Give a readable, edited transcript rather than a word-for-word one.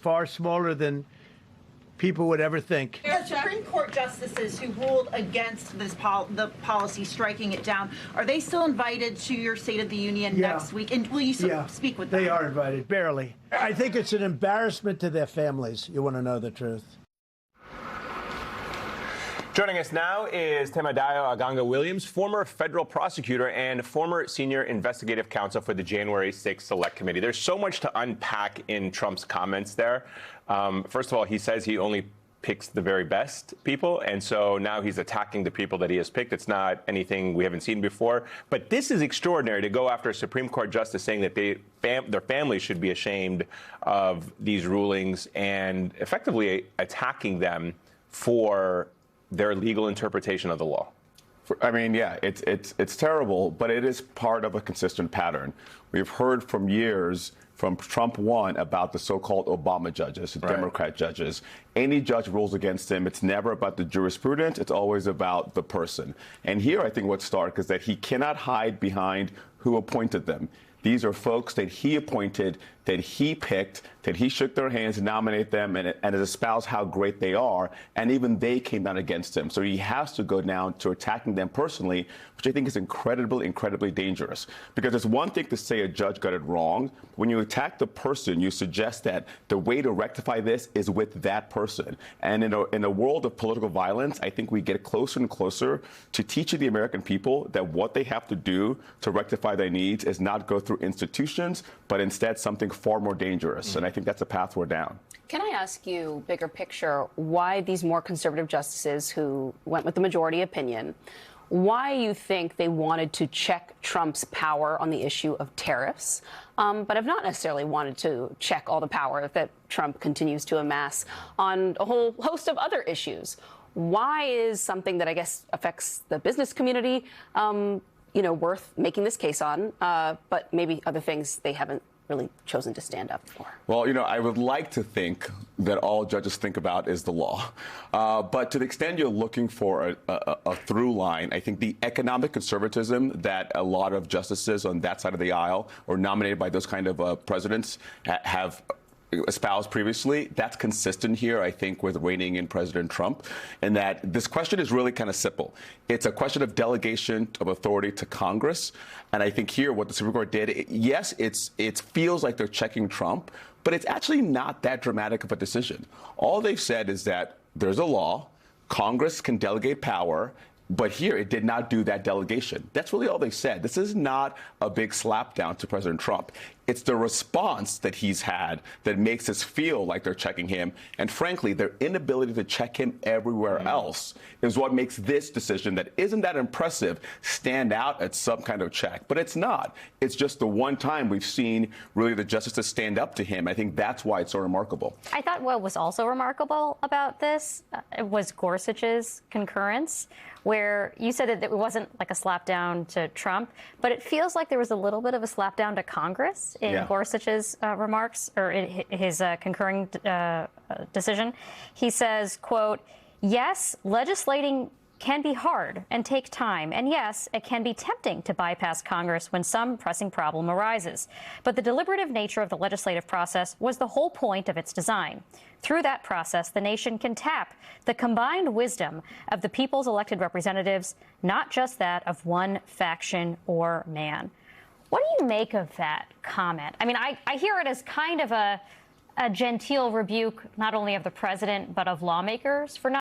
far smaller than people would ever think. The Supreme Court justices who ruled against this the policy, striking it down, are they still invited to your State of the Union next week? And will you speak with them? They are invited, barely. I think it's an embarrassment to their families. You want to know the truth. Joining us now is Temadayo Aganga-Williams, former federal prosecutor and former senior investigative counsel for the January 6th Select Committee. There's so much to unpack in Trump's comments there. First of all, he says he only picks the very best people, and so now he's attacking the people that he has picked. It's not anything we haven't seen before. But this is extraordinary, to go after a Supreme Court justice saying that their families should be ashamed of these rulings and effectively attacking them for their legal interpretation of the law. I mean, yeah, it's terrible, but it is part of a consistent pattern. We've heard from years from Trump 1 about the so-called Obama judges, the Democrat judges. Any judge rules against him, it's never about the jurisprudence, it's always about the person. And here I think what's stark is that he cannot hide behind who appointed them. These are folks that he appointed, that he picked, that he shook their hands and nominated them and has espoused how great they are. And even they came down against him. So he has to go down to attacking them personally, which I think is incredibly dangerous. Because it's one thing to say a judge got it wrong. When you attack the person, you suggest that the way to rectify this is with that person. And in a world of political violence, I think we get closer and closer to teaching the American people that what they have to do to rectify their needs is not go through institutions, but instead something far more dangerous. And I think that's a path we're down. Can I ask you, bigger picture, why these more conservative justices who went with the majority opinion, why you think they wanted to check Trump's power on the issue of tariffs, but have not necessarily wanted to check all the power that Trump continues to amass on a whole host of other issues? Why is something that I guess affects the business community, worth making this case on, but maybe other things they haven't really chosen to stand up for? Well, I would like to think that all judges think about is the law. But to the extent you're looking for a through line, I think the economic conservatism that a lot of justices on that side of the aisle or nominated by those kind of presidents have espoused previously, that's consistent here, I think, with reining in President Trump, and that this question is really kind of simple. It's a question of delegation of authority to Congress, and I think here what the Supreme Court did, yes, it feels like they're checking Trump, but it's actually not that dramatic of a decision. All they've said is that there's a law, Congress can delegate power, but here, it did not do that delegation. That's really all they said. This is not a big slapdown to President Trump. It's the response that he's had that makes us feel like they're checking him. And frankly, their inability to check him everywhere else is what makes this decision that isn't that impressive stand out at some kind of check. But it's not. It's just the one time we've seen really the justices stand up to him. I think that's why it's so remarkable. I thought what was also remarkable about this was Gorsuch's concurrence, where you said that it wasn't like a slapdown to Trump, but it feels like there was a little bit of a slapdown to Congress in Gorsuch's remarks, or in his concurring decision. He says, quote, "Yes, legislating can be hard and take time, and yes, it can be tempting to bypass Congress when some pressing problem arises. But the deliberative nature of the legislative process was the whole point of its design. Through that process, the nation can tap the combined wisdom of the people's elected representatives, not just that of one faction or man." What do you make of that comment? I mean, I hear it as kind of a genteel rebuke, not only of the president, but of lawmakers for not